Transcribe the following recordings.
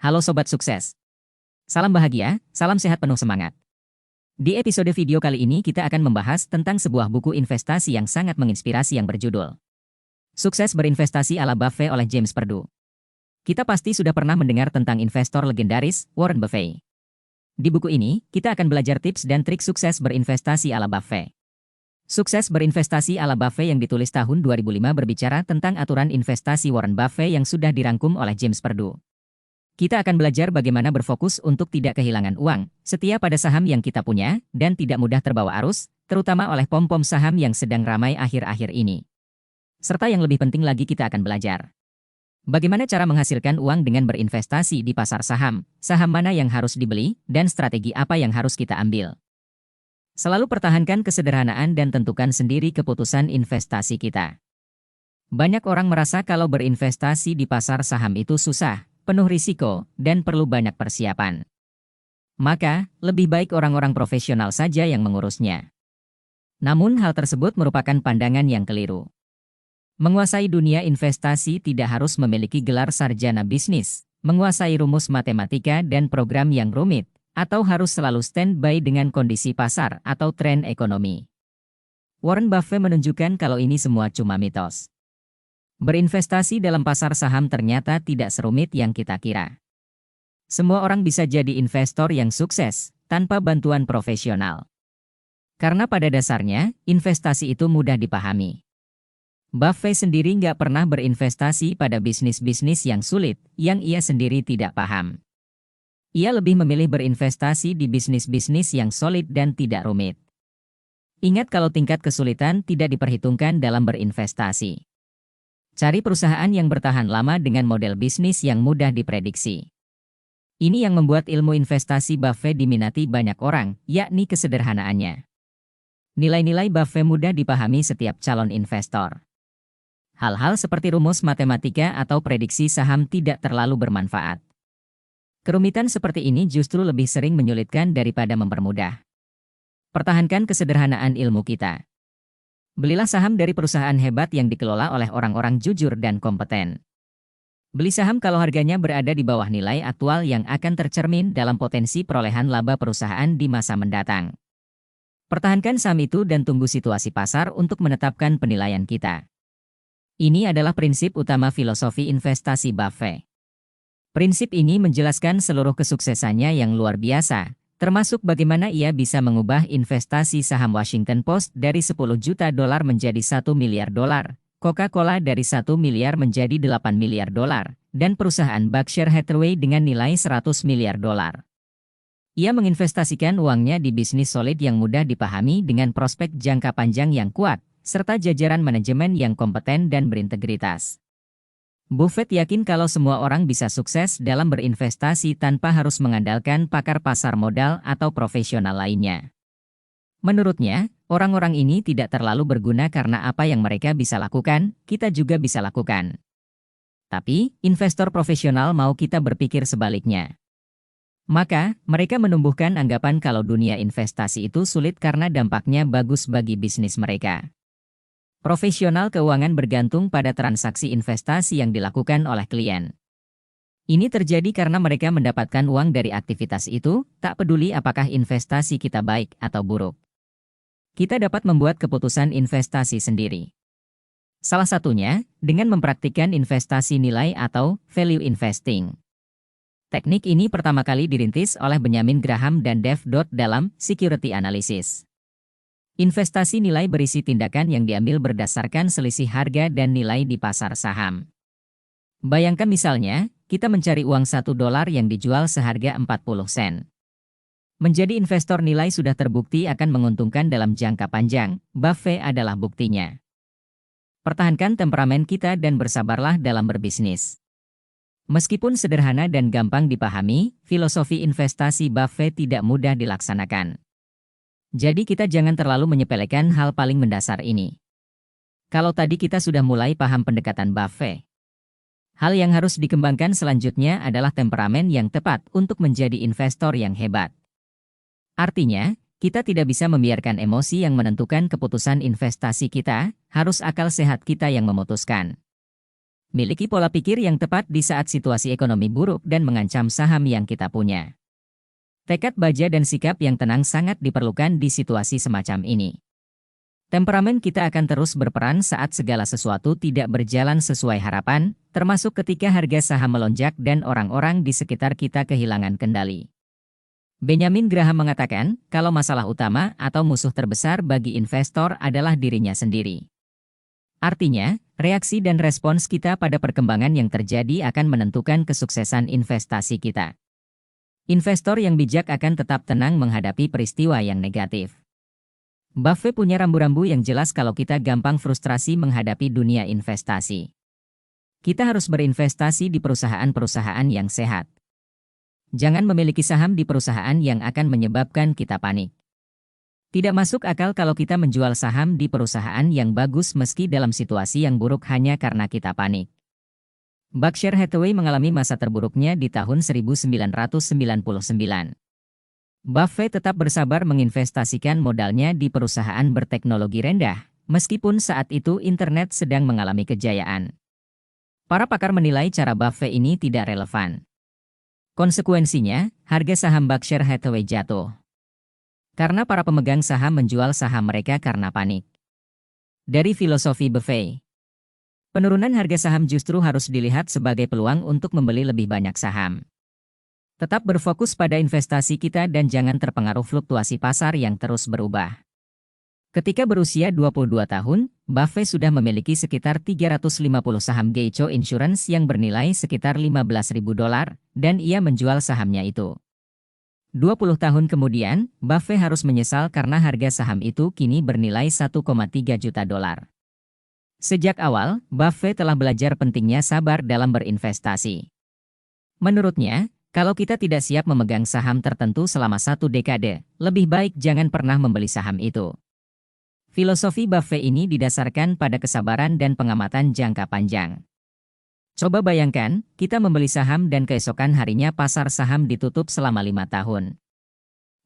Halo Sobat Sukses. Salam bahagia, salam sehat penuh semangat. Di episode video kali ini kita akan membahas tentang sebuah buku investasi yang sangat menginspirasi yang berjudul Sukses Berinvestasi ala Buffett oleh James Perdue. Kita pasti sudah pernah mendengar tentang investor legendaris Warren Buffett. Di buku ini, kita akan belajar tips dan trik sukses berinvestasi ala Buffett. Sukses Berinvestasi ala Buffett yang ditulis tahun 2005 berbicara tentang aturan investasi Warren Buffett yang sudah dirangkum oleh James Perdue. Kita akan belajar bagaimana berfokus untuk tidak kehilangan uang, setia pada saham yang kita punya, dan tidak mudah terbawa arus, terutama oleh pom-pom saham yang sedang ramai akhir-akhir ini. Serta yang lebih penting lagi kita akan belajar bagaimana cara menghasilkan uang dengan berinvestasi di pasar saham, saham mana yang harus dibeli, dan strategi apa yang harus kita ambil. Selalu pertahankan kesederhanaan dan tentukan sendiri keputusan investasi kita. Banyak orang merasa kalau berinvestasi di pasar saham itu susah, penuh risiko, dan perlu banyak persiapan. Maka, lebih baik orang-orang profesional saja yang mengurusnya. Namun hal tersebut merupakan pandangan yang keliru. Menguasai dunia investasi tidak harus memiliki gelar sarjana bisnis, menguasai rumus matematika dan program yang rumit, atau harus selalu standby dengan kondisi pasar atau tren ekonomi. Warren Buffett menunjukkan kalau ini semua cuma mitos. Berinvestasi dalam pasar saham ternyata tidak serumit yang kita kira. Semua orang bisa jadi investor yang sukses, tanpa bantuan profesional. Karena pada dasarnya, investasi itu mudah dipahami. Buffett sendiri nggak pernah berinvestasi pada bisnis-bisnis yang sulit, yang ia sendiri tidak paham. Ia lebih memilih berinvestasi di bisnis-bisnis yang solid dan tidak rumit. Ingat kalau tingkat kesulitan tidak diperhitungkan dalam berinvestasi. Cari perusahaan yang bertahan lama dengan model bisnis yang mudah diprediksi. Ini yang membuat ilmu investasi Buffett diminati banyak orang, yakni kesederhanaannya. Nilai-nilai Buffett mudah dipahami setiap calon investor. Hal-hal seperti rumus matematika atau prediksi saham tidak terlalu bermanfaat. Kerumitan seperti ini justru lebih sering menyulitkan daripada mempermudah. Pertahankan kesederhanaan ilmu kita. Belilah saham dari perusahaan hebat yang dikelola oleh orang-orang jujur dan kompeten. Beli saham kalau harganya berada di bawah nilai aktual yang akan tercermin dalam potensi perolehan laba perusahaan di masa mendatang. Pertahankan saham itu dan tunggu situasi pasar untuk menetapkan penilaian kita. Ini adalah prinsip utama filosofi investasi Buffett. Prinsip ini menjelaskan seluruh kesuksesannya yang luar biasa, termasuk bagaimana ia bisa mengubah investasi saham Washington Post dari 10 juta dolar menjadi 1 miliar dolar, Coca-Cola dari 1 miliar menjadi 8 miliar dolar, dan perusahaan Berkshire Hathaway dengan nilai 100 miliar dolar. Ia menginvestasikan uangnya di bisnis solid yang mudah dipahami dengan prospek jangka panjang yang kuat, serta jajaran manajemen yang kompeten dan berintegritas. Buffett yakin kalau semua orang bisa sukses dalam berinvestasi tanpa harus mengandalkan pakar pasar modal atau profesional lainnya. Menurutnya, orang-orang ini tidak terlalu berguna karena apa yang mereka bisa lakukan, kita juga bisa lakukan. Tapi, investor profesional mau kita berpikir sebaliknya. Maka, mereka menumbuhkan anggapan kalau dunia investasi itu sulit karena dampaknya bagus bagi bisnis mereka. Profesional keuangan bergantung pada transaksi investasi yang dilakukan oleh klien. Ini terjadi karena mereka mendapatkan uang dari aktivitas itu, tak peduli apakah investasi kita baik atau buruk. Kita dapat membuat keputusan investasi sendiri. Salah satunya, dengan mempraktikkan investasi nilai atau value investing. Teknik ini pertama kali dirintis oleh Benjamin Graham dan Dave Dodd dalam Security Analysis. Investasi nilai berisi tindakan yang diambil berdasarkan selisih harga dan nilai di pasar saham. Bayangkan misalnya, kita mencari uang 1 dolar yang dijual seharga 40 sen. Menjadi investor nilai sudah terbukti akan menguntungkan dalam jangka panjang, Buffett adalah buktinya. Pertahankan temperamen kita dan bersabarlah dalam berbisnis. Meskipun sederhana dan gampang dipahami, filosofi investasi Buffett tidak mudah dilaksanakan. Jadi kita jangan terlalu menyepelekan hal paling mendasar ini. Kalau tadi kita sudah mulai paham pendekatan Buffett, hal yang harus dikembangkan selanjutnya adalah temperamen yang tepat untuk menjadi investor yang hebat. Artinya, kita tidak bisa membiarkan emosi yang menentukan keputusan investasi kita, harus akal sehat kita yang memutuskan. Miliki pola pikir yang tepat di saat situasi ekonomi buruk dan mengancam saham yang kita punya. Tekad baja dan sikap yang tenang sangat diperlukan di situasi semacam ini. Temperamen kita akan terus berperan saat segala sesuatu tidak berjalan sesuai harapan, termasuk ketika harga saham melonjak dan orang-orang di sekitar kita kehilangan kendali. Benjamin Graham mengatakan, kalau masalah utama atau musuh terbesar bagi investor adalah dirinya sendiri. Artinya, reaksi dan respons kita pada perkembangan yang terjadi akan menentukan kesuksesan investasi kita. Investor yang bijak akan tetap tenang menghadapi peristiwa yang negatif. Buffett punya rambu-rambu yang jelas kalau kita gampang frustrasi menghadapi dunia investasi. Kita harus berinvestasi di perusahaan-perusahaan yang sehat. Jangan memiliki saham di perusahaan yang akan menyebabkan kita panik. Tidak masuk akal kalau kita menjual saham di perusahaan yang bagus meski dalam situasi yang buruk hanya karena kita panik. Berkshire Hathaway mengalami masa terburuknya di tahun 1999. Buffett tetap bersabar menginvestasikan modalnya di perusahaan berteknologi rendah, meskipun saat itu internet sedang mengalami kejayaan. Para pakar menilai cara Buffett ini tidak relevan. Konsekuensinya, harga saham Berkshire Hathaway jatuh. Karena para pemegang saham menjual saham mereka karena panik. Dari filosofi Buffett, penurunan harga saham justru harus dilihat sebagai peluang untuk membeli lebih banyak saham. Tetap berfokus pada investasi kita dan jangan terpengaruh fluktuasi pasar yang terus berubah. Ketika berusia 22 tahun, Buffett sudah memiliki sekitar 350 saham Geico Insurance yang bernilai sekitar $15.000 dan ia menjual sahamnya itu. 20 tahun kemudian, Buffett harus menyesal karena harga saham itu kini bernilai $1,3 juta. Sejak awal, Buffett telah belajar pentingnya sabar dalam berinvestasi. Menurutnya, kalau kita tidak siap memegang saham tertentu selama 1 dekade, lebih baik jangan pernah membeli saham itu. Filosofi Buffett ini didasarkan pada kesabaran dan pengamatan jangka panjang. Coba bayangkan, kita membeli saham dan keesokan harinya pasar saham ditutup selama 5 tahun.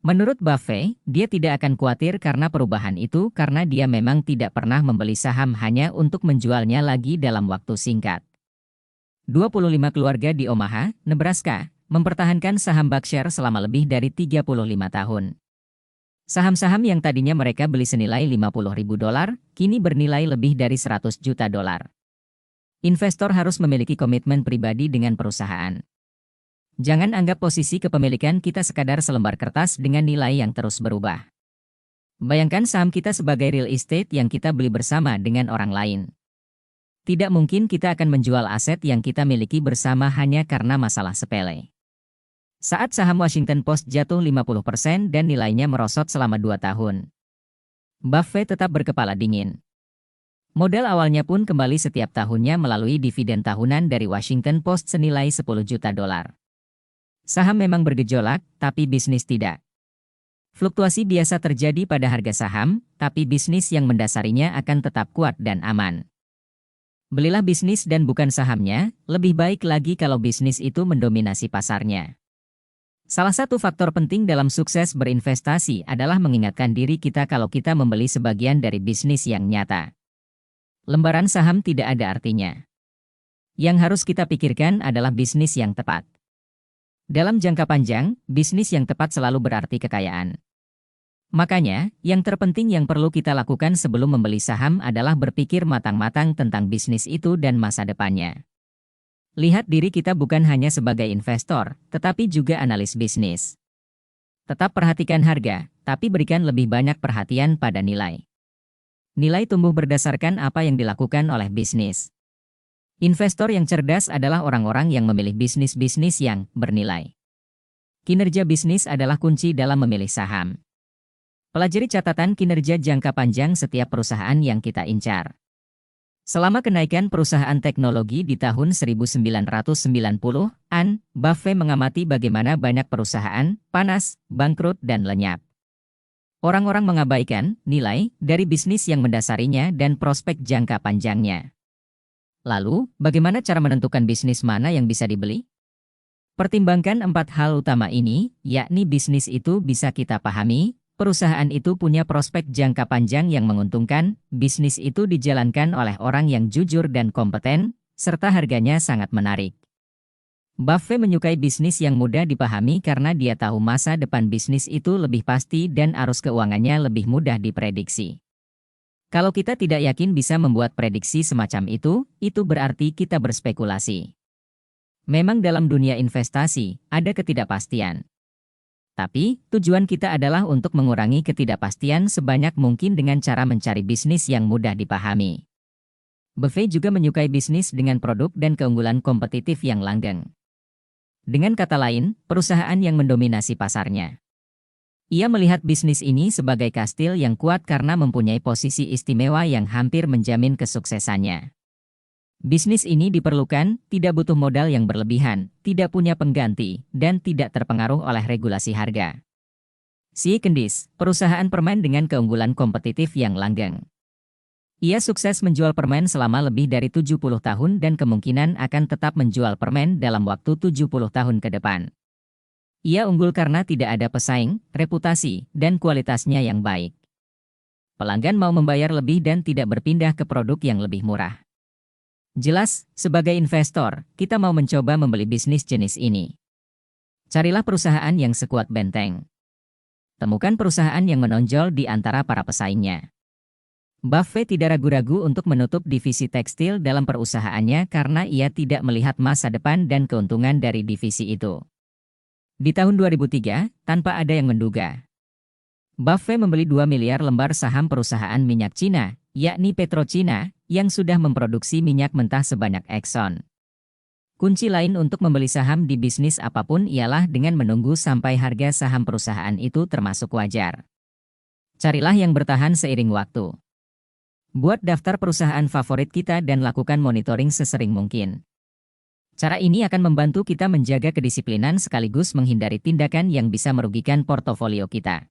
Menurut Buffett, dia tidak akan khawatir karena perubahan itu karena dia memang tidak pernah membeli saham hanya untuk menjualnya lagi dalam waktu singkat. 25 keluarga di Omaha, Nebraska, mempertahankan saham Berkshire selama lebih dari 35 tahun. Saham-saham yang tadinya mereka beli senilai $50.000, kini bernilai lebih dari $100 juta. Investor harus memiliki komitmen pribadi dengan perusahaan. Jangan anggap posisi kepemilikan kita sekadar selembar kertas dengan nilai yang terus berubah. Bayangkan saham kita sebagai real estate yang kita beli bersama dengan orang lain. Tidak mungkin kita akan menjual aset yang kita miliki bersama hanya karena masalah sepele. Saat saham Washington Post jatuh 50% dan nilainya merosot selama 2 tahun. Buffett tetap berkepala dingin. Modal awalnya pun kembali setiap tahunnya melalui dividen tahunan dari Washington Post senilai $10 juta. Saham memang bergejolak, tapi bisnis tidak. Fluktuasi biasa terjadi pada harga saham, tapi bisnis yang mendasarinya akan tetap kuat dan aman. Belilah bisnis dan bukan sahamnya, lebih baik lagi kalau bisnis itu mendominasi pasarnya. Salah satu faktor penting dalam sukses berinvestasi adalah mengingatkan diri kita kalau kita membeli sebagian dari bisnis yang nyata. Lembaran saham tidak ada artinya. Yang harus kita pikirkan adalah bisnis yang tepat. Dalam jangka panjang, bisnis yang tepat selalu berarti kekayaan. Makanya, yang terpenting yang perlu kita lakukan sebelum membeli saham adalah berpikir matang-matang tentang bisnis itu dan masa depannya. Lihat diri kita bukan hanya sebagai investor, tetapi juga analis bisnis. Tetap perhatikan harga, tapi berikan lebih banyak perhatian pada nilai. Nilai tumbuh berdasarkan apa yang dilakukan oleh bisnis. Investor yang cerdas adalah orang-orang yang memilih bisnis-bisnis yang bernilai. Kinerja bisnis adalah kunci dalam memilih saham. Pelajari catatan kinerja jangka panjang setiap perusahaan yang kita incar. Selama kenaikan perusahaan teknologi di tahun 1990-an, Buffett mengamati bagaimana banyak perusahaan panas, bangkrut, dan lenyap. Orang-orang mengabaikan nilai dari bisnis yang mendasarinya dan prospek jangka panjangnya. Lalu, bagaimana cara menentukan bisnis mana yang bisa dibeli? Pertimbangkan 4 hal utama ini, yakni bisnis itu bisa kita pahami, perusahaan itu punya prospek jangka panjang yang menguntungkan, bisnis itu dijalankan oleh orang yang jujur dan kompeten, serta harganya sangat menarik. Buffett menyukai bisnis yang mudah dipahami karena dia tahu masa depan bisnis itu lebih pasti dan arus keuangannya lebih mudah diprediksi. Kalau kita tidak yakin bisa membuat prediksi semacam itu berarti kita berspekulasi. Memang dalam dunia investasi, ada ketidakpastian. Tapi, tujuan kita adalah untuk mengurangi ketidakpastian sebanyak mungkin dengan cara mencari bisnis yang mudah dipahami. Buffett juga menyukai bisnis dengan produk dan keunggulan kompetitif yang langgeng. Dengan kata lain, perusahaan yang mendominasi pasarnya. Ia melihat bisnis ini sebagai kastil yang kuat karena mempunyai posisi istimewa yang hampir menjamin kesuksesannya. Bisnis ini diperlukan, tidak butuh modal yang berlebihan, tidak punya pengganti, dan tidak terpengaruh oleh regulasi harga. Sea Candies, perusahaan permen dengan keunggulan kompetitif yang langgeng. Ia sukses menjual permen selama lebih dari 70 tahun dan kemungkinan akan tetap menjual permen dalam waktu 70 tahun ke depan. Ia unggul karena tidak ada pesaing, reputasi, dan kualitasnya yang baik. Pelanggan mau membayar lebih dan tidak berpindah ke produk yang lebih murah. Jelas, sebagai investor, kita mau mencoba membeli bisnis jenis ini. Carilah perusahaan yang sekuat benteng. Temukan perusahaan yang menonjol di antara para pesaingnya. Buffett tidak ragu-ragu untuk menutup divisi tekstil dalam perusahaannya karena ia tidak melihat masa depan dan keuntungan dari divisi itu. Di tahun 2003, tanpa ada yang menduga, Buffett membeli 2 miliar lembar saham perusahaan minyak Cina, yakni PetroChina, yang sudah memproduksi minyak mentah sebanyak Exxon. Kunci lain untuk membeli saham di bisnis apapun ialah dengan menunggu sampai harga saham perusahaan itu termasuk wajar. Carilah yang bertahan seiring waktu. Buat daftar perusahaan favorit kita dan lakukan monitoring sesering mungkin. Cara ini akan membantu kita menjaga kedisiplinan sekaligus menghindari tindakan yang bisa merugikan portofolio kita.